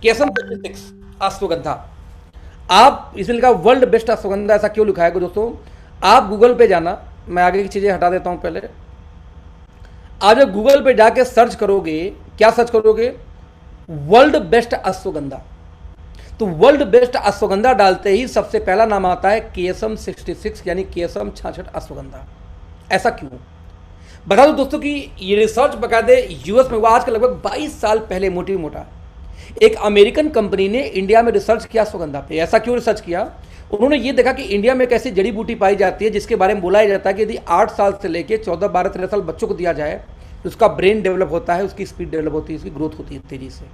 केसम 56 अश्वगंधा। आप इसमें लिखा वर्ल्ड बेस्ट अश्वगंधा, ऐसा क्यों लिखा है दोस्तों? आप गूगल पे जाना, मैं आगे की चीजें हटा देता हूं पहले। आप जब गूगल पे जाके सर्च करोगे, क्या सर्च करोगे? World best ashwagandha. तो वर्ल्ड बेस्ट अश्वगंधा डालते ही सबसे पहला नाम आता है केएसएम 66 यानी केएसएम 66 अश्वगंधा। ऐसा क्यों? बता दो दोस्तों कि ये रिसर्च बकायदे यूएस में हुआ आज के लगभग 22 साल पहले, मोटी मोटा एक अमेरिकन कंपनी ने इंडिया में रिसर्च किया अश्वगंधा पे। ऐसा क्यों रिसर्च किया? उन्होंने ये देखा कि इंडिया में एक ऐसी जड़ी बूटी पाई जाती है जिसके बारे में बोला जाता है कि यदि 8 साल से लेकर 14, 12, 13 साल बच्चों को दिया जाए तो उसका ब्रेन डेवलप होता है, उसकी स्पीड डेवलप होती है, उसकी ग्रोथ होती है तेजी से।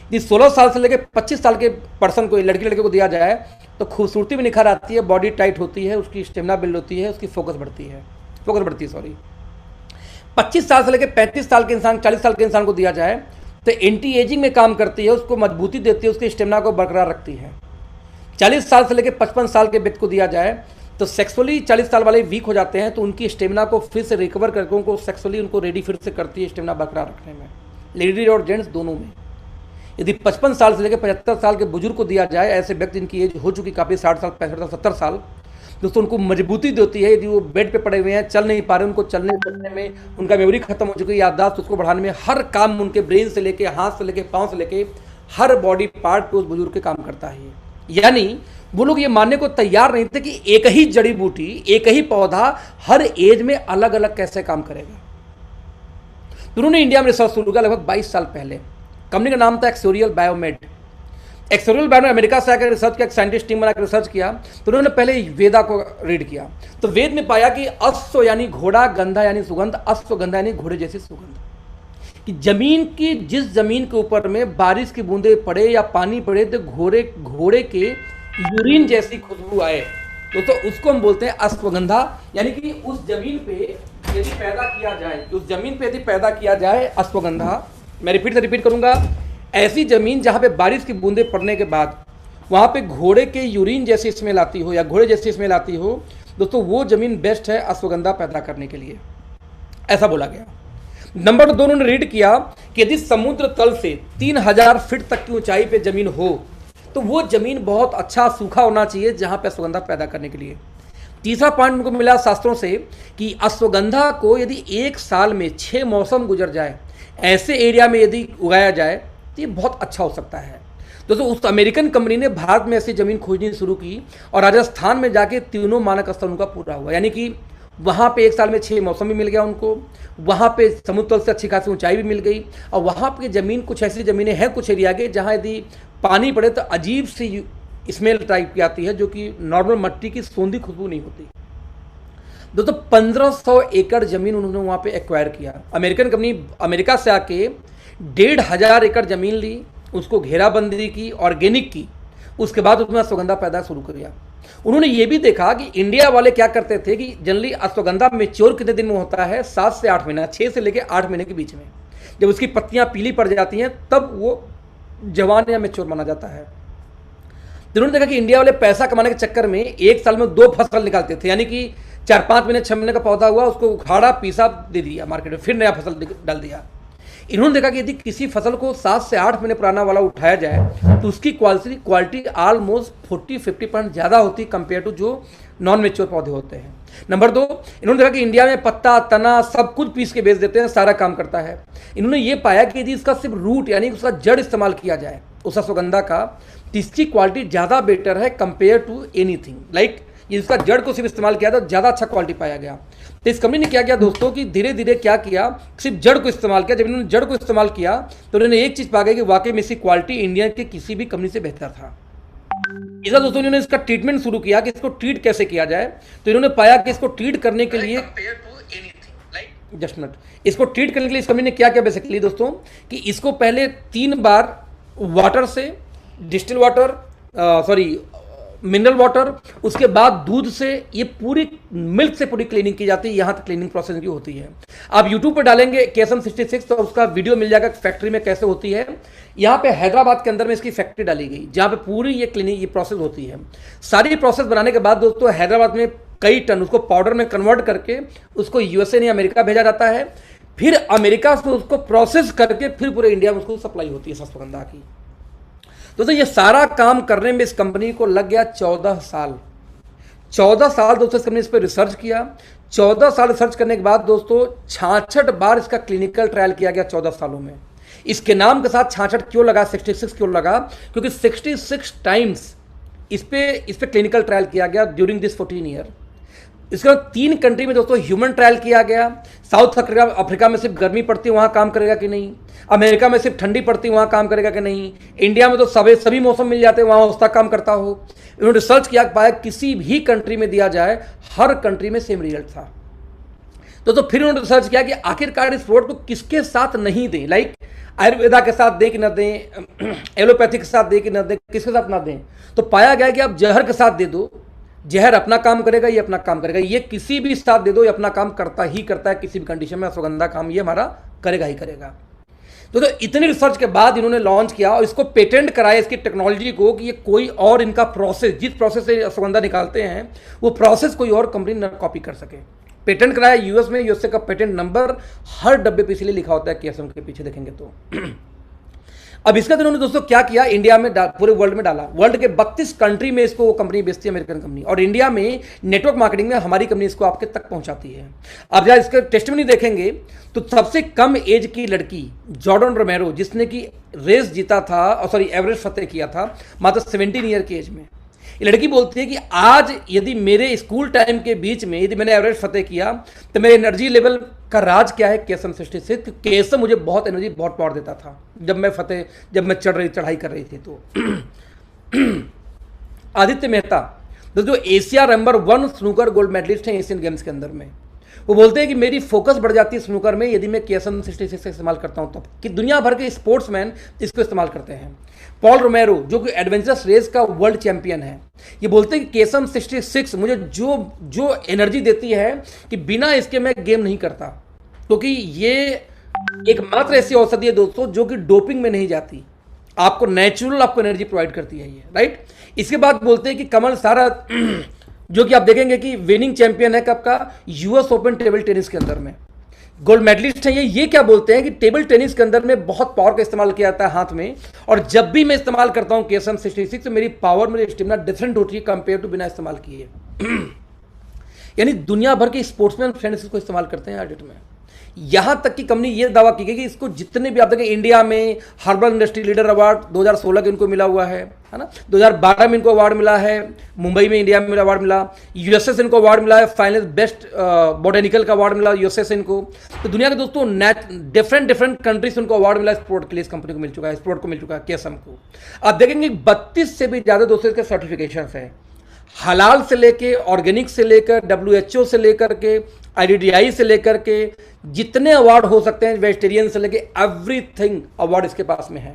यदि 16 साल से लेकर 25 साल के पर्सन को, लड़की लड़के को दिया जाए तो खूबसूरती में निखार आती है, बॉडी टाइट होती है, उसकी स्टेमिना बिल्ड होती है, उसकी फोकस बढ़ती है। 25 साल से लेकर 35 साल के इंसान, 40 साल के इंसान को दिया जाए तो एंटी एजिंग में काम करती है, उसको मजबूती देती है, उसकी स्टेमिना को बरकरार रखती है। 40 साल से लेकर 55 साल के व्यक्ति को दिया जाए तो सेक्सुअली 40 साल वाले वीक हो जाते हैं, तो उनकी स्टेमिना को फिर से रिकवर करके उनको सेक्सुअली उनको रेडी फिर से करती है स्टेमिना बरकरार रखने में, लेडीज और जेंट्स दोनों में। यदि 55 साल से लेकर 75 साल के बुजुर्ग को दिया जाए, ऐसे व्यक्ति जिनकी एज हो चुकी काफ़ी 60 साल, 65 साल, 70 साल, दोस्तों उनको मजबूती देती है। यदि वो बेड पे पड़े हुए हैं, चल नहीं पा रहे, उनको चलने फिरने में, उनका मेमोरी खत्म हो चुकी है, याददाश्त उसको बढ़ाने में, हर काम उनके ब्रेन से लेके, हाथ से लेके, पाँव से लेके हर बॉडी पार्ट पे उस बुजुर्ग के काम करता है। यानी वो लोग ये मानने को तैयार नहीं थे कि एक ही जड़ी बूटी, एक ही पौधा हर एज में अलग अलग कैसे काम करेगा। तो उन्होंने इंडिया में रिसर्च शुरू किया लगभग 22 साल पहले। कंपनी का नाम था एक्सोरियल बायोमेड। एक्सोरियल बायोमेड अमेरिका से आकर रिसर्च किया, एक साइंटिस्ट टीम बनाकर रिसर्च किया। तो उन्होंने पहले वेदा को रीड किया, तो वेद में पाया कि अश्व यानी घोड़ा, गंधा यानी सुगंध, अश्वगंधा यानी घोड़े जैसी सुगंध। कि जमीन की, जिस जमीन के ऊपर में बारिश की बूंदे पड़े या पानी पड़े तो घोड़े के यूरिन जैसी खुशबू आए, तो उसको हम बोलते हैं अश्वगंधा। यानी कि उस जमीन पे यदि पैदा किया जाए, उस जमीन पे यदि पैदा किया जाए अश्वगंधा, मैं रिपीट करूंगा, ऐसी जमीन जहां पे बारिश की बूंदे पड़ने के बाद वहां पे घोड़े के यूरिन जैसी स्मेल आती हो या घोड़े जैसी स्मेल आती हो, दोस्तों वो जमीन बेस्ट है अश्वगंधा पैदा करने के लिए, ऐसा बोला गया। नंबर 2 उन्होंने रीड किया कि यदि समुद्र तल से 3000 फीट तक की ऊंचाई पे जमीन हो तो वो जमीन बहुत अच्छा सूखा होना चाहिए जहां पे अश्वगंधा पैदा करने के लिए। तीसरा पॉइंट उनको मिला शास्त्रों से कि अश्वगंधा को यदि 1 साल में 6 मौसम गुजर जाए, ऐसे एरिया में यदि उगाया जाए तो ये बहुत अच्छा हो सकता है। दोस्तों उस अमेरिकन कंपनी ने भारत में ऐसी जमीन खोजनी शुरू की और राजस्थान में जाके तीनों मानक स्तर उनका पूरा हुआ। यानी कि वहाँ पे 1 साल में 6 मौसम भी मिल गया उनको, वहाँ पे समुद्र तल से अच्छी खासी ऊंचाई भी मिल गई, और वहाँ पे जमीन, कुछ ऐसी ज़मीनें हैं कुछ एरिया के जहाँ यदि पानी पड़े तो अजीब सी स्मेल टाइप की आती है, जो कि नॉर्मल मिट्टी की सोंधी खुशबू नहीं होती। दोस्तों 1500 एकड़ जमीन उन्होंने वहाँ पे एक्वायर किया। अमेरिकन कंपनी अमेरिका से आके 1500 एकड़ जमीन ली, उसको घेराबंदी की, ऑर्गेनिक की, उसके बाद उसमें अश्वगंधा पैदा शुरू किया। उन्होंने ये भी देखा कि इंडिया वाले क्या करते थे कि जनरली अश्वगंधा मेच्योर कितने दिन में होता है? 7 से 8 महीना, 6 से लेकर 8 महीने के बीच में। जब उसकी पत्तियां पीली पड़ जाती हैं तब वो जवान या मेच्योर माना जाता है। तो उन्होंने देखा कि इंडिया वाले पैसा कमाने के चक्कर में 1 साल में 2 फसल निकालते थे। यानी कि 4-5 महीने, 6 महीने का पौधा हुआ, उसको उखाड़ा, पीसा, दे दिया मार्केट में, फिर नया फसल डाल दिया। इन्होंने देखा कि यदि किसी फसल को 7 से 8 महीने पुराना वाला उठाया जाए तो उसकी क्वालिटी ऑलमोस्ट 40-50% ज़्यादा होती कंपेयर टू जो नॉन मेच्योर पौधे होते हैं। नंबर 2, इन्होंने देखा कि इंडिया में पत्ता, तना सब कुछ पीस के बेच देते हैं, सारा काम करता है। इन्होंने ये पाया कि यदि इसका सिर्फ रूट यानी उसका जड़ इस्तेमाल किया जाए उस अश्वगंधा का, तो इसकी क्वालिटी ज़्यादा बेटर है कंपेयर टू एनीथिंग। लाइक इसका जड़ को सिर्फ इस्तेमाल किया तो ज़्यादा अच्छा क्वालिटी पाया गया। तो इस कंपनी ने क्या किया दोस्तों कि धीरे धीरे क्या किया, सिर्फ जड़ को इस्तेमाल किया। जब इन्होंने जड़ को इस्तेमाल किया तो उन्होंने एक चीज़ पा गई कि वाकई में इसकी क्वालिटी इंडिया के किसी भी कंपनी से बेहतर था। इधर दोस्तों इन्होंने इसका ट्रीटमेंट शुरू किया कि इसको ट्रीट कैसे किया जाए। तो इन्होंने पाया कि इसको ट्रीट करने के लिए जस्ट मिनट, इसको ट्रीट करने के लिए इस कंपनी ने क्या किया बेसिकली दोस्तों कि इसको पहले 3 बार वाटर से, डिस्टिल वाटर, मिनरल वाटर, उसके बाद दूध से, ये पूरी मिल्क से पूरी क्लीनिंग की जाती है। यहाँ तक क्लीनिंग प्रोसेस की होती है। आप यूट्यूब पर डालेंगे केएसएम 66 तो उसका वीडियो मिल जाएगा फैक्ट्री में कैसे होती है। यहाँ पे हैदराबाद के अंदर में इसकी फैक्ट्री डाली गई जहाँ पे पूरी ये क्लीनिंग, ये प्रोसेस होती है। सारी प्रोसेस बनाने के बाद दोस्तों हैदराबाद में कई टन उसको पाउडर में कन्वर्ट करके उसको यूएसए नहीं अमेरिका भेजा जाता है। फिर अमेरिका से उसको प्रोसेस करके फिर पूरे इंडिया में उसको सप्लाई होती है अश्वगंधा की। दोस्तों ये सारा काम करने में इस कंपनी को लग गया 14 साल। 14 साल दोस्तों इस कंपनी इस पर रिसर्च किया। 14 साल रिसर्च करने के बाद दोस्तों 66 बार इसका क्लिनिकल ट्रायल किया गया 14 सालों में। इसके नाम के साथ 66 क्यों लगा, 66 क्यों लगा? क्योंकि 66 टाइम्स इस पे क्लिनिकल ट्रायल किया गया ड्यूरिंग दिस 14 ईयर। इसके बाद 3 कंट्री में दोस्तों ह्यूमन ट्रायल किया गया। साउथ अफ्रीका में सिर्फ गर्मी पड़ती है, वहाँ काम करेगा कि नहीं? अमेरिका में सिर्फ ठंडी पड़ती है, वहाँ काम करेगा कि नहीं? इंडिया में तो सभी मौसम मिल जाते हैं, वहाँ उसका काम करता हो। इन्होंने रिसर्च किया, पाया किसी भी कंट्री में दिया जाए हर कंट्री में सेम रिजल्ट था। तो फिर उन्होंने रिसर्च किया कि आखिरकार इस प्रोडक्ट को किसके साथ नहीं दें, लाइक आयुर्वेदा के साथ दें कि न दें, एलोपैथी के साथ दें कि न दें, किसके साथ ना दें। तो पाया गया कि आप जहर के साथ दे दो, जहर अपना काम करेगा, ये अपना काम करेगा। ये किसी भी साथ दे दो, ये अपना काम करता ही करता है किसी भी कंडीशन में। अश्वगंधा काम ये हमारा करेगा ही करेगा। तो इतनी रिसर्च के बाद इन्होंने लॉन्च किया और इसको पेटेंट कराया इसकी टेक्नोलॉजी को, कि ये कोई और इनका प्रोसेस, जिस प्रोसेस से अश्वगंधा निकालते हैं वो प्रोसेस कोई और कंपनी न कॉपी कर सके। पेटेंट कराया यूएस में, यूएसए का पेटेंट नंबर हर डब्बे पे इसलिए लिखा होता है केएसएम के पीछे देखेंगे तो। अब इसका इन्होंने दोस्तों क्या किया, इंडिया में पूरे वर्ल्ड में डाला। वर्ल्ड के 32 कंट्री में इसको कंपनी बेचती है, अमेरिकन कंपनी, और इंडिया में नेटवर्क मार्केटिंग में हमारी कंपनी इसको आपके तक पहुंचाती है। अब जब इसका टेस्टिमनी देखेंगे तो सबसे कम एज की लड़की जॉर्डन रोमेरो, जिसने कि रेस जीता था, और सॉरी एवरेस्ट फतेह किया था मात्र 17 ईयर की एज में, ये लड़की बोलती है कि आज यदि मेरे स्कूल टाइम के बीच में यदि मैंने एवरेस्ट फतेह किया तो मेरे एनर्जी लेवल का राज क्या है, केएसएम 66। केएसएम मुझे बहुत एनर्जी, बहुत पावर देता था जब मैं चढ़ाई कर रही थी। तो आदित्य मेहता जो Asia number 1 snooker gold medalist हैं एशियन गेम्स के अंदर में, वो बोलते हैं कि मेरी फोकस बढ़ जाती है स्नूकर में यदि मैं केएसएम 66 का इस्तेमाल करता हूं, तो कि दुनिया भर के स्पोर्ट्समैन इसको इस्तेमाल करते हैं। पॉल रोमेरो जो कि एडवेंचरस रेस का वर्ल्ड चैंपियन है, ये बोलते हैं कि केएसएम 66 मुझे जो एनर्जी देती है कि बिना इसके मैं गेम नहीं करता, क्योंकि ये एकमात्र ऐसी औषधि है दोस्तों जो कि डोपिंग में नहीं जाती, आपको नेचुरल आपको एनर्जी प्रोवाइड करती है ये, राइट। इसके बाद बोलते हैं कि कमल सारा जो कि आप देखेंगे कि विनिंग चैंपियन है कब का, यूएस ओपन टेबल टेनिस के अंदर में गोल्ड मेडलिस्ट है ये क्या बोलते हैं कि टेबल टेनिस के अंदर में बहुत पावर का इस्तेमाल किया जाता है हाथ में, और जब भी मैं इस्तेमाल करता हूं केएसएम 66 तो मेरी पावर, मेरी स्टेमिना डिफरेंट होती है कंपेयर टू बिना इस्तेमाल किए। यानी दुनिया भर के स्पोर्ट्समैन फ्रेंड्स इसको इस्तेमाल करते हैं एडिट में। यहां तक कि कंपनी ये दावा की गई कि इसको जितने भी आप देखें, इंडिया में हर्बल इंडस्ट्री लीडर अवार्ड 2016 के इनको मिला हुआ है ना, 2012 में इनको अवार्ड मिला है, मुंबई में इंडिया में अवार्ड मिला, यूएसए से इनको अवार्ड मिला है, फाइनल बेस्ट बोटेनिकल का अवार्ड मिला यूएसए से इनको। तो दुनिया के दोस्तों डिफरेंट कंट्री से उनको अवार्ड मिला, इस प्रोडक्ट के लिए इस कंपनी को मिल चुका है, इस प्रोडक्ट को मिल चुका है केएसएम को। आप देखेंगे 32 से भी ज्यादा दोस्तों इसके सर्टिफिकेशन है, हलाल से लेके, ऑर्गेनिक से लेकर, डब्ल्यूएचओ से लेकर के, आईडीडीआई से लेकर के, जितने अवार्ड हो सकते हैं वेजिटेरियन से लेके एवरीथिंग अवार्ड इसके पास में है।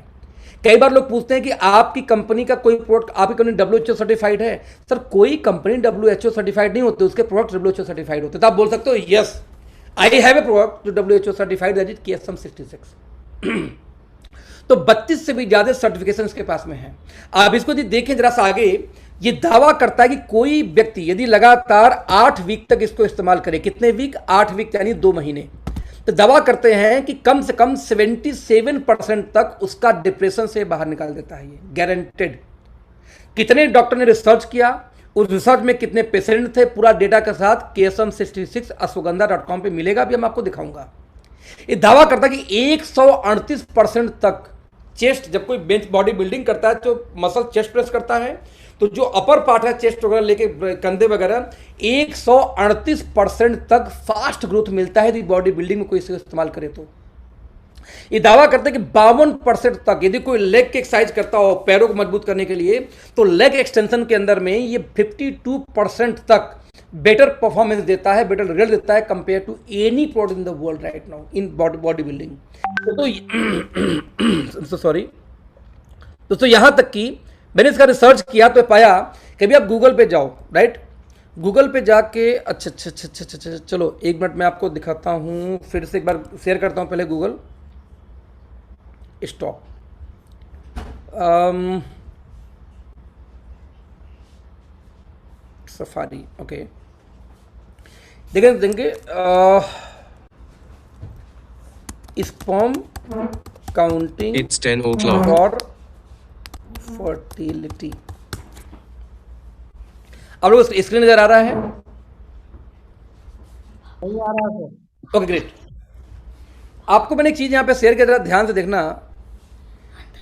कई बार लोग पूछते हैं कि आपकी कंपनी का कोई प्रोडक्ट, आपकी कंपनी डब्ल्यूएचओ सर्टिफाइड है? सर कोई कंपनी डब्ल्यूएचओ सर्टिफाइड नहीं होती, उसके प्रोडक्ट डब्ल्यूएचओ सर्टिफाइड होते। तो आप बोल सकते हो yes I have a product जो डब्ल्यूएचओ सर्टिफाइड दैट इज केएसएम 66। तो 32 से भी ज्यादा सर्टिफिकेशन इसके पास में है। आप इसको देखें जरा सा आगे, ये दावा करता है कि कोई व्यक्ति यदि लगातार 8 वीक तक इसको इस्तेमाल करे, कितने वीक? 8 वीक यानी 2 महीने, तो दावा करते हैं कि कम से कम 77% तक उसका डिप्रेशन से बाहर निकाल देता है, ये गारंटेड। कितने डॉक्टर ने रिसर्च किया, उस रिसर्च में कितने पेशेंट थे, पूरा डेटा के साथ केएसएम 66 ashwagandha.com पे मिलेगा, भी हम आपको दिखाऊंगा। ये दावा करता है कि 138% तक चेस्ट, जब कोई बेंच बॉडी बिल्डिंग करता है तो मसल चेस्ट प्रेस करता है, तो जो अपर पार्ट है चेस्ट वगैरह लेके कंधे वगैरह, 138% तक फास्ट ग्रोथ मिलता है यदि बॉडी बिल्डिंग में कोई इसे इस्तेमाल करे तो। ये दावा करते हैं कि 52% तक यदि कोई लेग की एक्सरसाइज करता हो पैरों को मजबूत करने के लिए, तो लेग एक्सटेंशन के अंदर में ये 52% तक बेटर परफॉर्मेंस देता है, बेटर रिजल्ट देता है compare to any product in the world right now in body building. तो सॉरी दोस्तों, यहां तक कि मैंने इसका रिसर्च किया तो पाया कि भी आप गूगल पे जाओ, राइट, गूगल पे जाके अच्छा चलो 1 मिनट मैं आपको दिखाता हूं, फिर से एक बार शेयर करता हूं, पहले गूगल स्टॉप, सफारी, ओके, देखेंगे sperm counting It's 10 o'clock. For fertility. आप लोग स्क्रीन नजर आ रहा है? नहीं आ रहा सर। Okay great. आपको मैंने एक चीज यहां पे शेयर किया, जरा ध्यान से देखना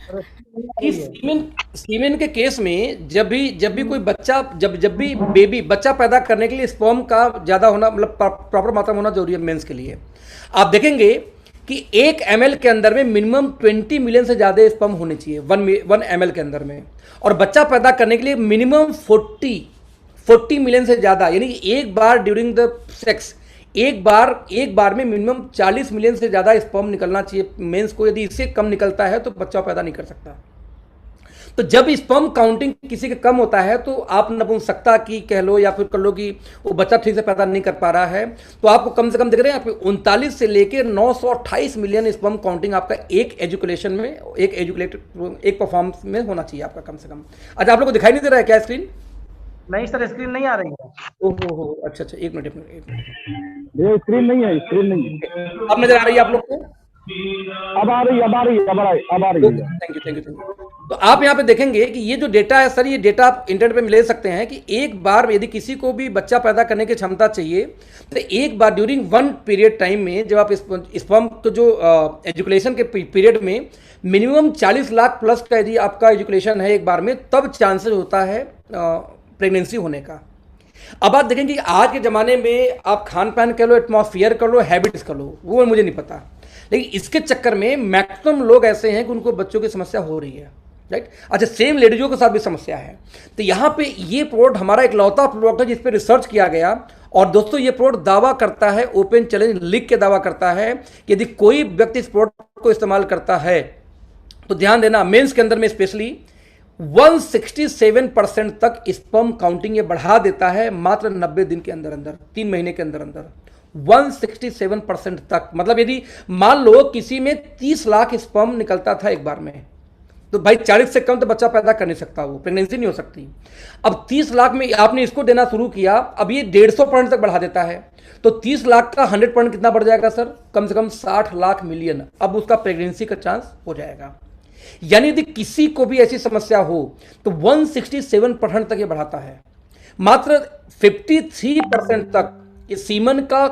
सर स्क्रीन नहीं आ कि रही है। सीमेन के केस में जब भी कोई बच्चा जब भी बेबी बच्चा पैदा करने के लिए स्पर्म का ज़्यादा होना, मतलब प्रॉपर मात्रा में होना जरूरी है मेंस के लिए। आप देखेंगे कि 1 ml के अंदर में मिनिमम 20 मिलियन से ज़्यादा स्पर्म होने चाहिए 1 ml के अंदर में, और बच्चा पैदा करने के लिए मिनिमम 40 मिलियन से ज़्यादा, यानी कि एक बार ड्यूरिंग द सेक्स एक बार में मिनिमम 40 मिलियन से ज़्यादा स्पर्म निकलना चाहिए मेंस को। यदि इससे कम निकलता है तो बच्चा पैदा नहीं कर सकता। तो जब स्पर्म काउंटिंग किसी का कम होता है तो आप नपुंसकता की कह लो या फिर कह लो कि वो बच्चा ठीक से पैदा नहीं कर पा रहा है, तो आपको कम से कम देख रहे हैं, आपको 39 से लेकर 928 मिलियन स्पर्म काउंटिंग आपका एक एजुकेशन में, एक परफॉर्मेंस में होना चाहिए आपका कम से कम। अच्छा, आप लोग को दिखाई नहीं दे रहा है क्या स्क्रीन? नहीं सर स्क्रीन नहीं आ रही है। ओहो हो, अच्छा, एक मिनट। ये स्क्रीन नहीं है, स्क्रीन नहीं है। अब नजर आ रही है आप लोग को? अब आ रही है। Thank you. तो आप यहाँ पे देखेंगे कि ये जो डेटा है सर, ये डेटा आप इंटरनेट पे ले सकते हैं कि एक बार यदि किसी को भी बच्चा पैदा करने की क्षमता चाहिए तो एक बार ड्यूरिंग वन पीरियड टाइम में, जब आप स्पर्म को जो एजुकेशन के पीरियड में मिनिमम 40 लाख प्लस का यदि आपका एजुकेशन है एक बार में, तब चांसेस होता है प्रेगनेंसी होने का। अब आप देखेंगे कि आज के ज़माने में आप खान पान कर लो, एटमॉस्फियर कर लो, हैबिट्स कर लो, वो मुझे नहीं पता, लेकिन इसके चक्कर में मैक्सिमम लोग ऐसे हैं कि उनको बच्चों की समस्या हो रही है, राइट। अच्छा, सेम लेडीजों के साथ भी समस्या है। तो यहाँ पे ये प्रोडक्ट हमारा एक लौता प्रोडक्ट है जिस पे रिसर्च किया गया, और दोस्तों ये प्रोडक्ट दावा करता है, ओपन चैलेंज लिख के दावा करता है कि यदि कोई व्यक्ति इस प्रोडक्ट को इस्तेमाल करता है तो ध्यान देना, मेंस के अंदर में स्पेशली 167% तक स्पर्म काउंटिंग ये बढ़ा देता है मात्र 90 दिन के अंदर अंदर, 3 महीने के अंदर अंदर 167% तक। मतलब यदि मान लो किसी में 30 लाख स्पर्म निकलता था एक बार में, तो भाई 40 से कम तो बच्चा पैदा कर नहीं सकता, वो प्रेगनेंसी नहीं हो सकती। अब 30 लाख में आपने इसको देना शुरू किया, अब ये 150% तक बढ़ा देता है, तो 30 लाख का 100% कितना बढ़ जाएगा सर? कम से कम 60 लाख मिलियन। अब उसका प्रेगनेंसी का चांस हो जाएगा। यानी यदि किसी को भी ऐसी समस्या हो तो 167% तक ये बढ़ाता है। मात्र 53% तक ये सीमन का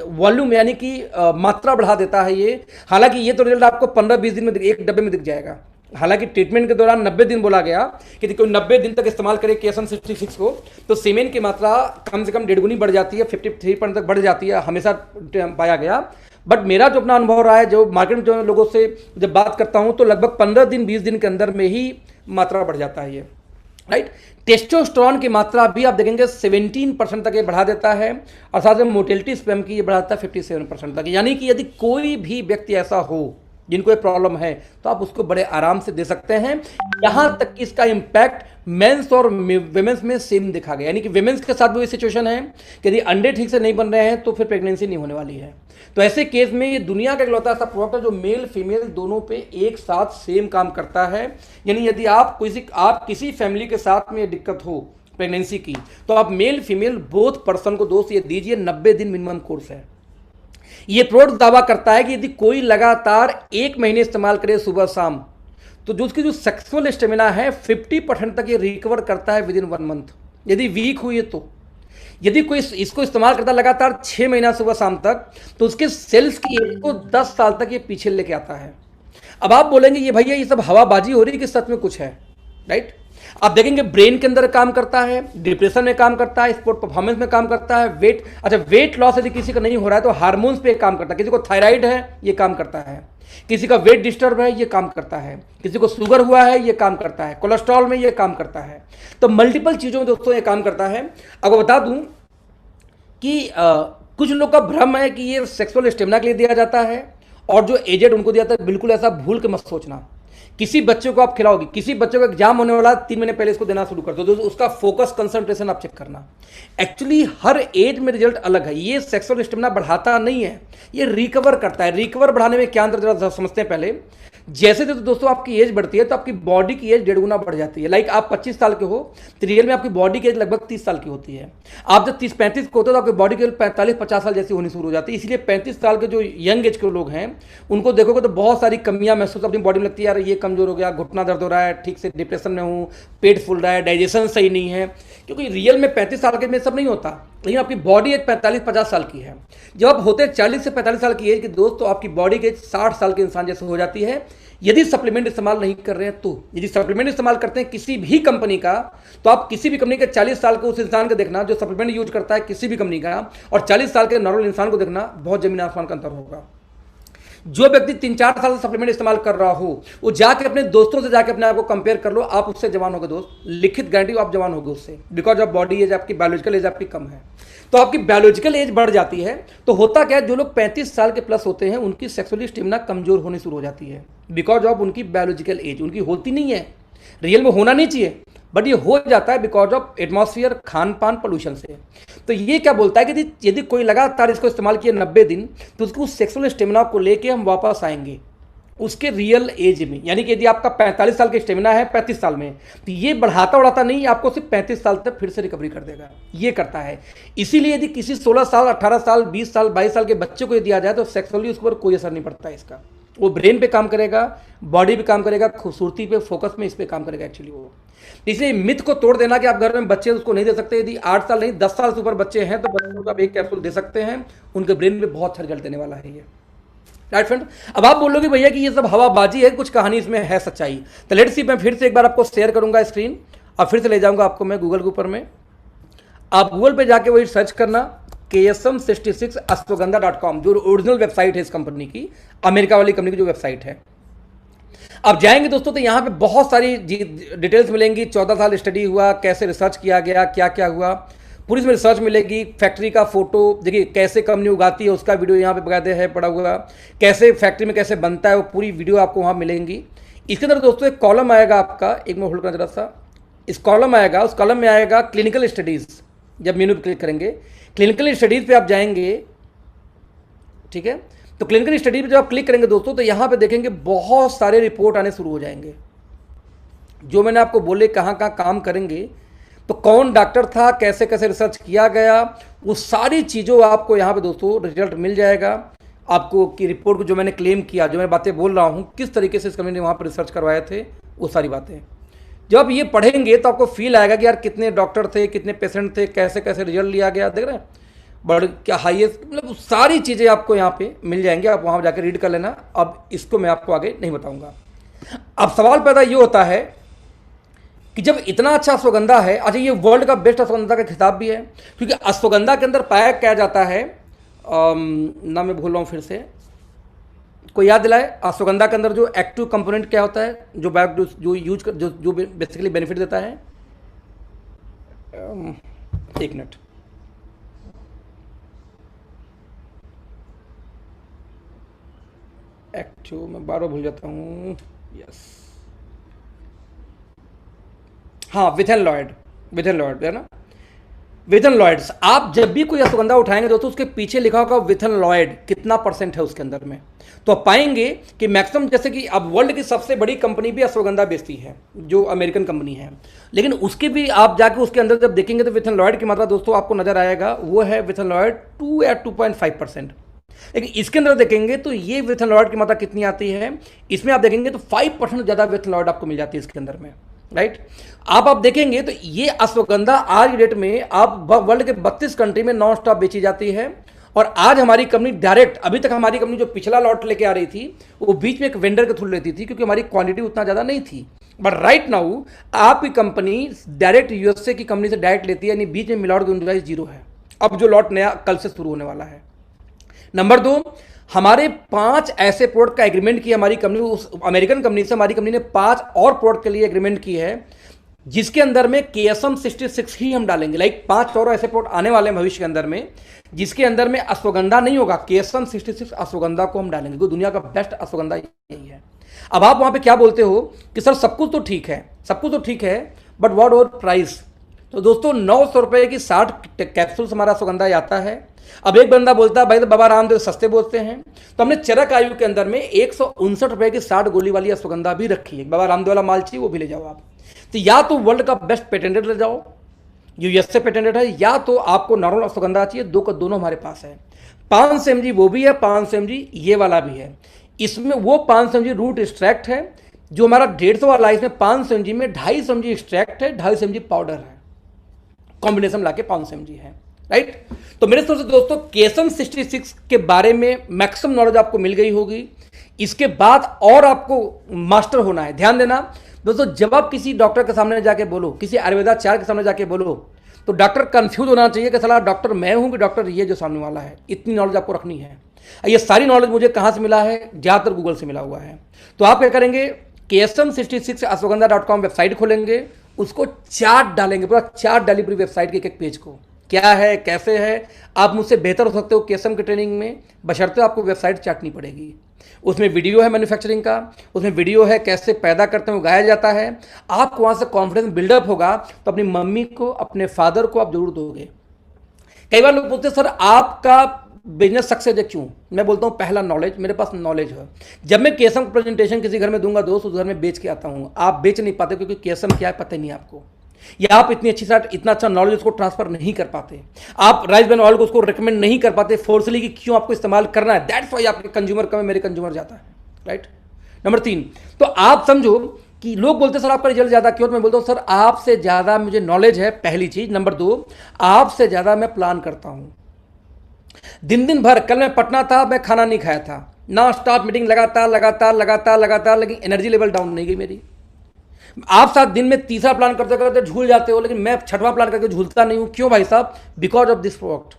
वॉल्यूम यानी कि मात्रा बढ़ा देता है ये। हालांकि ये तो रिजल्ट आपको 15-20 दिन में एक डब्बे में दिख जाएगा। हालांकि ट्रीटमेंट के दौरान 90 दिन बोला गया कि कोई 90 दिन तक इस्तेमाल करे KSM 66 को, तो सीमेन की मात्रा कम से कम 1.5 गुनी बढ़ जाती है, 53% तक बढ़ जाती है, हमेशा पाया गया। बट मेरा जो अपना अनुभव रहा है, जो मार्केट में जो लोगों से जब बात करता हूं, तो लगभग 15 दिन 20 दिन के अंदर में ही मात्रा बढ़ जाता है ये, राइट। टेस्टोस्टेरोन की मात्रा भी आप देखेंगे 17% तक ये बढ़ा देता है, और साथ में मोटिलिटी स्पर्म की ये बढ़ाता है 57% तक। यानी कि यदि कोई भी व्यक्ति ऐसा हो जिनको ये प्रॉब्लम है तो आप उसको बड़े आराम से दे सकते हैं। यहां तक कि इसका इम्पैक्ट मेंस और विमेंस में सेम देखा गया, यानी कि विमेंस के साथ भी वही सिचुएशन है कि यदि अंडे ठीक से नहीं बन रहे हैं तो फिर प्रेगनेंसी नहीं होने वाली है। तो ऐसे केस में ये दुनिया का इकलौता ऐसा प्रोडक्ट है जो मेल फीमेल दोनों पे एक साथ सेम काम करता है। यानी यदि आप किसी फैमिली के साथ में दिक्कत हो प्रेगनेंसी की, तो आप मेल फीमेल बोथ पर्सन को दोस्त ये दीजिए। 90 दिन मिनिमम कोर्स है। ये प्रोडक्ट दावा करता है कि यदि कोई लगातार 1 महीने इस्तेमाल करे सुबह शाम, तो जो उसकी जो सेक्सुअल स्टेमिना है 50% तक ये रिकवर करता है विद इन 1 मंथ। यदि वीक हुई है तो यदि कोई इसको इस्तेमाल करता है लगातार 6 महीना सुबह शाम तक, तो उसके सेल्स की एज को 10 साल तक ये पीछे लेके आता है। अब आप बोलेंगे ये भैया ये सब हवाबाजी हो रही है कि सच में कुछ है, राइट। आप देखेंगे ब्रेन के अंदर काम करता है, डिप्रेशन में काम करता है, स्पोर्ट परफॉर्मेंस में काम करता है, वेट लॉस यदि किसी का नहीं हो रहा है तो हार्मोन्स पे काम करता है। किसी को थायराइड है ये काम करता है, किसी का वेट डिस्टर्ब है ये काम करता है, किसी को शुगर हुआ है ये काम करता है, कोलेस्ट्रॉल में ये काम करता है। तो मल्टीपल चीज़ों में दोस्तों ये काम करता है। अब बता दूं कि कुछ लोग का भ्रम है कि ये सेक्सुअल स्टेमिना के लिए दिया जाता है और जो एजेड उनको दिया जाता है। बिल्कुल ऐसा भूल के मत सोचना। किसी बच्चे को आप खिलाओगे, किसी बच्चे को एग्जाम होने वाला 3 महीने पहले इसको देना शुरू कर दो, तो उसका फोकस कंसंट्रेशन आप चेक करना। एक्चुअली हर एज में रिजल्ट अलग है। ये सेक्सुअल स्टेमिना बढ़ाता नहीं है, ये रिकवर करता है। रिकवर बढ़ाने में क्या अंतर जरा समझते हैं पहले। जैसे जैसे दोस्तों आपकी एज बढ़ती है तो आपकी बॉडी की एज 1.5 गुना बढ़ जाती है। लाइक आप 25 साल के हो तो रियल में आपकी बॉडी की एज लगभग 30 साल की होती है। आप जब 30-35 को होते हो तो आपकी बॉडी की एज 45-50 साल जैसी होनी शुरू हो जाती है। इसलिए 35 साल के जो यंग एज के लोग हैं उनको देखोगे तो बहुत सारी कमियां महसूस अपनी बॉडी में लगती है। यार ये कमजोर हो गया, घुटना दर्द हो रहा है, ठीक से डिप्रेशन में हूँ, पेट फूल रहा है, डाइजेशन सही नहीं है, क्योंकि रियल में 35 साल के में सब नहीं होता। लेकिन आपकी बॉडी एज 45-50 साल की है। जब आप होते हैं 40 से 45 साल की एज के दोस्त तो आपकी बॉडी की एज 60 साल के इंसान जैसे हो जाती है, यदि सप्लीमेंट इस्तेमाल नहीं कर रहे हैं तो। यदि सप्लीमेंट इस्तेमाल करते हैं किसी भी कंपनी का, तो आप किसी भी कंपनी के 40 साल के उस इंसान को देखना जो सप्लीमेंट यूज करता है किसी भी कंपनी का, और 40 साल के नॉर्मल इंसान को देखना, बहुत जमीन आसमान का अंतर होगा। जो व्यक्ति 3-4 साल से सप्लीमेंट इस्तेमाल कर रहा हो वो जाके अपने दोस्तों से जाके अपने आप को कंपेयर कर लो, आप उससे जवान होगे दोस्त, लिखित गारंटी आप जवान होगे उससे, बिकॉज ऑफ बॉडी एज आपकी बायोलॉजिकल एज आपकी कम है। तो आपकी बायोलॉजिकल एज बढ़ जाती है तो होता क्या है, जो लोग 35 साल के प्लस होते हैं उनकी सेक्सुअली स्टेमिना कमजोर होनी शुरू हो जाती है, बिकॉज ऑफ उनकी बायोलॉजिकल एज उनकी होती नहीं है। रियल में होना नहीं चाहिए बट ये हो जाता है बिकॉज ऑफ एटमॉस्फेयर, खान पान, पोल्यूशन से। तो ये क्या बोलता है कि यदि कोई लगातार इसको इस्तेमाल किया 90 दिन तो उसको सेक्सुअल स्टेमिना को लेके हम वापस आएंगे उसके रियल एज में। यानी कि यदि आपका 45 साल का स्टेमिना है 35 साल में, तो ये बढ़ाता बढ़ाता नहीं, आपको सिर्फ 35 साल तक फिर से रिकवरी कर देगा, ये करता है। इसीलिए यदि किसी 16 साल, 18 साल, 20 साल, 22 साल के बच्चे को दिया जाए तो सेक्सुअली उसके ऊपर कोई असर नहीं पड़ता है इसका। वो ब्रेन पे काम करेगा, बॉडी पे काम करेगा, खूबसूरती पे, फोकस में, इस पे काम करेगा एक्चुअली वो। इसलिए मिथ को तोड़ देना कि आप घर में बच्चे उसको नहीं दे सकते। यदि 8 साल नहीं 10 साल से ऊपर बच्चे हैं तो बच्चों को आप एक कैप्सूल दे सकते हैं, उनके ब्रेन में बहुत अच्छा रिजल्ट देने वाला है ये। Right friend. अब आप बोलोगे भैया कि ये सब हवाबाजी है, कुछ कहानी इसमें है सच्चाई। तो लेट्स सी, मैं फिर से एक बार आपको शेयर करूंगा स्क्रीन और फिर से ले जाऊंगा आपको मैं गूगल के ऊपर में। आप गूगल पे जाके वही सर्च करना ksm66ashwagandha.com, जो ओरिजिनल वेबसाइट है इस कंपनी की, अमेरिका वाली कंपनी की जो वेबसाइट है। आप जाएंगे दोस्तों तो यहाँ पे बहुत सारी डिटेल्स मिलेंगी। 14 साल स्टडी हुआ, कैसे रिसर्च किया गया, क्या क्या हुआ, पूरी इसमें रिसर्च मिलेगी। फैक्ट्री का फोटो देखिए, कैसे कंपनी उगाती है उसका वीडियो यहाँ पे बकायदे है पड़ा हुआ, कैसे फैक्ट्री में कैसे बनता है वो पूरी वीडियो आपको वहाँ मिलेंगी। इसके अंदर दोस्तों एक कॉलम आएगा आपका, एक मिनट होल्ड करना जरा सा, इस कॉलम आएगा, उस कॉलम में आएगा क्लिनिकल स्टडीज़। जब मेनू पर क्लिक करेंगे क्लिनिकल स्टडीज़ पे आप जाएंगे, ठीक है, तो क्लिनिकल स्टडी पे जब आप क्लिक करेंगे दोस्तों तो यहाँ पे देखेंगे बहुत सारे रिपोर्ट आने शुरू हो जाएंगे। जो मैंने आपको बोले कहाँ कहाँ काम करेंगे, तो कौन डॉक्टर था, कैसे कैसे रिसर्च किया गया, वो सारी चीज़ों आपको यहाँ पे दोस्तों रिजल्ट मिल जाएगा आपको। की रिपोर्ट को जो मैंने क्लेम किया, जो मैं बातें बोल रहा हूँ, किस तरीके से इस कंपनी ने वहाँ पर रिसर्च करवाए थे, वो सारी बातें जब आप ये पढ़ेंगे तो आपको फील आएगा कि यार कितने डॉक्टर थे, कितने पेशेंट थे, कैसे कैसे रिजल्ट लिया गया, देख रहे हैं, बड़ क्या हाईएस्ट, मतलब सारी चीज़ें आपको यहाँ पे मिल जाएंगी। आप वहाँ जाकर रीड कर लेना। अब इसको मैं आपको आगे नहीं बताऊंगा। अब सवाल पैदा ये होता है कि जब इतना अच्छा अश्वगंधा है, अच्छा ये वर्ल्ड का बेस्ट अश्वगंधा का खिताब भी है, क्योंकि अश्वगंधा के अंदर पाया क्या जाता है, ना मैं भूल रहा हूँ फिर से, कोई याद दिलाए, अश्वगंधा के अंदर जो एक्टिव कंपोनेंट क्या होता है, जो जो यूज कर जो बेसिकली बेनिफिट देता है। एक मिनट, एक्टिव मैं बार बार भूल जाता हूँ, यस, हाँ, विथेनलॉइड है ना, विथेनलॉइड्स। आप जब भी कोई अश्वगंधा उठाएंगे दोस्तों उसके पीछे लिखा होगा विथेनलॉइड कितना परसेंट है उसके अंदर में, तो आप पाएंगे कि मैक्सिमम, जैसे कि अब वर्ल्ड की सबसे बड़ी कंपनी भी अश्वगंधा बेचती है, जो अमेरिकन कंपनी है, लेकिन उसके भी आप जाके उसके अंदर जब देखेंगे तो विथेनलॉइड की मात्रा दोस्तों आपको नजर आएगा, वो है विथेनलॉइड 2 या 2.5%। लेकिन इसके अंदर देखेंगे तो ये विथेनलॉइड की मात्रा कितनी आती है, इसमें आप देखेंगे तो 5% ज़्यादा विथेनलॉइड आपको मिल जाती है इसके अंदर में, राइट। आप देखेंगे तो ये अश्वगंधा आज की डेट में आप वर्ल्ड के 32 कंट्री में नॉन स्टॉप बेची जाती है। और आज हमारी कंपनी डायरेक्ट, अभी तक हमारी कंपनी जो पिछला लॉट लेके आ रही थी वो बीच में एक वेंडर के थ्रू लेती थी, क्योंकि हमारी क्वांटिटी उतना ज़्यादा नहीं थी। बट राइट नाउ आपकी कंपनी डायरेक्ट यूएसए की कंपनी से डायरेक्ट लेती है, यानी बीच में मिलावट की गुंजाइश 0 है। अब जो लॉट नया कल से शुरू होने वाला है। नंबर 2, हमारे 5 ऐसे प्रोडक्ट का एग्रीमेंट किया हमारी कंपनी, उस अमेरिकन कंपनी से हमारी कंपनी ने 5 और प्रोडक्ट के लिए एग्रीमेंट की है, जिसके अंदर में KSM 66 ही हम डालेंगे। लाइक 5 और ऐसे प्रोडक्ट आने वाले हैं भविष्य के अंदर में, जिसके अंदर में अश्वगंधा नहीं होगा, KSM 66 अश्वगंधा को हम डालेंगे, क्योंकि दुनिया का बेस्ट अश्वगंधा यही है। अब आप वहां पे क्या बोलते हो कि सर सब कुछ तो ठीक है, सब कुछ तो ठीक है, बट व्हाट और प्राइस। तो दोस्तों 900 रुपये की 60 कैप्सूल्स हमारा सुगंधा आता है। अब एक बंदा बोलता है भाई तो बाबा रामदेव सस्ते बोलते हैं, तो हमने चरक आयु के अंदर में 159 रुपये की 60 गोली वाली अश्वगंधा भी रखी है। बाबा रामदेव वाला माल चाहिए वो भी ले जाओ आप। तो या तो वर्ल्ड का बेस्ट पेटेंटेड ले जाओ, यूएस से पेटेंटेड है, या तो आपको नॉर्मल अश्वगंधा चाहिए, दो का दोनों हमारे पास है। 500 mg वो भी है, 500 mg ये वाला भी है। इसमें वो 500 mg रूट एक्सट्रैक्ट है, जो हमारा 150 वाला है, इसमें 500 mg में 250 mg एक्सट्रैक्ट है, 250 mg पाउडर है, कॉम्बिनेशन लाके 500 mg है, राइट। तो मेरे तरफ से दोस्तों केसम 66 के बारे में मैक्सिमम नॉलेज आपको मिल गई होगी। इसके बाद और आपको मास्टर होना है। ध्यान देना दोस्तों, जब आप किसी डॉक्टर के सामने जाके बोलो, किसी आयुर्वेदाचार्य के सामने जाके बोलो, तो डॉक्टर कंफ्यूज होना चाहिए कि सलाह डॉक्टर मैं हूं कि डॉक्टर ये जो सामने वाला है। इतनी नॉलेज आपको रखनी है। ये सारी नॉलेज मुझे कहां से मिला है? ज़्यादातर गूगल से मिला हुआ है। तो आप क्या करेंगे, KSM66 ashwagandha.com वेबसाइट खोलेंगे, उसको चार्ट डालेंगे, पूरा चार्ट डाली पूरी वेबसाइट के एक पेज को, क्या है कैसे है। आप मुझसे बेहतर हो सकते हो केसम की ट्रेनिंग में, बशर्ते आपको वेबसाइट चाटनी पड़ेगी। उसमें वीडियो है मैन्युफैक्चरिंग का, उसमें वीडियो है कैसे पैदा करते हैं, उगाया जाता है। आपको वहाँ से कॉन्फिडेंस बिल्डअप होगा तो अपनी मम्मी को, अपने फादर को आप जरूर दोगे। कई बार लोग बोलते हैं सर आपका बिजनेस सक्सेस है क्यों? मैं बोलता हूँ पहला नॉलेज, मेरे पास नॉलेज है। जब मैं केसम प्रेजेंटेशन किसी घर में दूंगा दोस्त, उस घर में बेच के आता हूँ। आप बेच नहीं पाते क्योंकि केसम क्या है पता ही नहीं आपको, या आप इतनी अच्छी साथ इतना अच्छा नॉलेज उसको ट्रांसफर नहीं कर पाते। आप राइस ब्रान ऑयल को उसको रिकमेंड नहीं कर पाते फोर्सली कि क्यों आपको इस्तेमाल करना है। दैट्स व्हाई आपके कंज्यूमर कम है, मेरे कंज्यूमर जाता है, राइट। नंबर 3, तो आप समझो कि लोग बोलते सर आपका रिजल्ट ज्यादा क्यों? तो मैं बोलता हूं सर आपसे ज्यादा मुझे नॉलेज है, पहली चीज। नंबर 2, आपसे ज्यादा मैं प्लान करता हूं। दिन भर, कल मैं पटना था, मैं खाना नहीं खाया था, नॉन स्टॉप मीटिंग लगातार, लेकिन एनर्जी लेवल डाउन नहीं गई मेरी। आप साथ दिन में तीसरा प्लान करते करते झूल जाते हो, लेकिन मैं 6वां प्लान करके झूलता नहीं हूं। क्यों भाई साहब? Because of this product.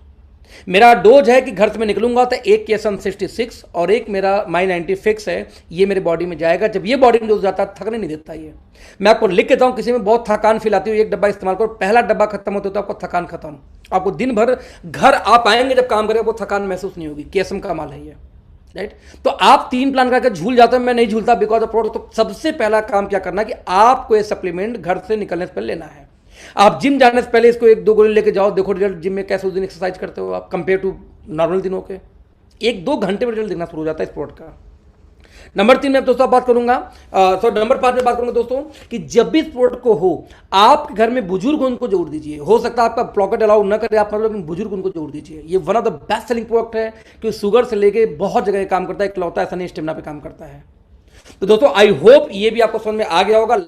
मेरा डोज है कि घर से मैं निकलूंगा तो एक KSM 66 और एक मेरा माई 90 फिक्स है, ये मेरे बॉडी में जाएगा। जब ये बॉडी में डोज जाता है थकने नहीं देता। ये मैं आपको लिख के दूं, किसी में बहुत थकान फील आती है, एक डब्बा इस्तेमाल करो, पहला डब्बा खत्म होता है तो आपको थकान खत्म। आपको दिन भर घर आप आएंगे जब काम करेंगे वो थकान महसूस नहीं होगी। KSM का माल है ये, राइट। तो आप 3 प्लान करके झूल जाते हैं, मैं नहीं झूलता बिकॉज ऑफ प्रोडक्ट। तो सबसे पहला काम क्या करना है कि आपको ये सप्लीमेंट घर से निकलने से पहले लेना है। आप जिम जाने से पहले इसको 1-2 गोली लेके जाओ, देखो रिजल्ट जिम में कैसे उस दिन एक्सरसाइज करते हो आप कंपेयर टू नॉर्मल दिनों के। 1-2 घंटे में रिजल्ट दिखना शुरू हो जाता है इस प्रोडक्ट का। नंबर 3 में दोस्तों बात करूंगा, नंबर 5 में बात करूंगा दोस्तों कि जब भी इस प्रोडक्ट को हो, आप घर में बुजुर्ग हो उनको जरूर दीजिए। हो सकता है आपका पॉकेट अलाउ न करे आप, लेकिन बुजुर्ग उनको जरूर दीजिए। ये one of the best selling product है, क्योंकि शुगर से लेके बहुत जगह काम करता है, इकलौता ऐसा नहीं स्टेमिना पे काम करता है। तो दोस्तों आई होप ये भी आपको समझ में आ गया होगा।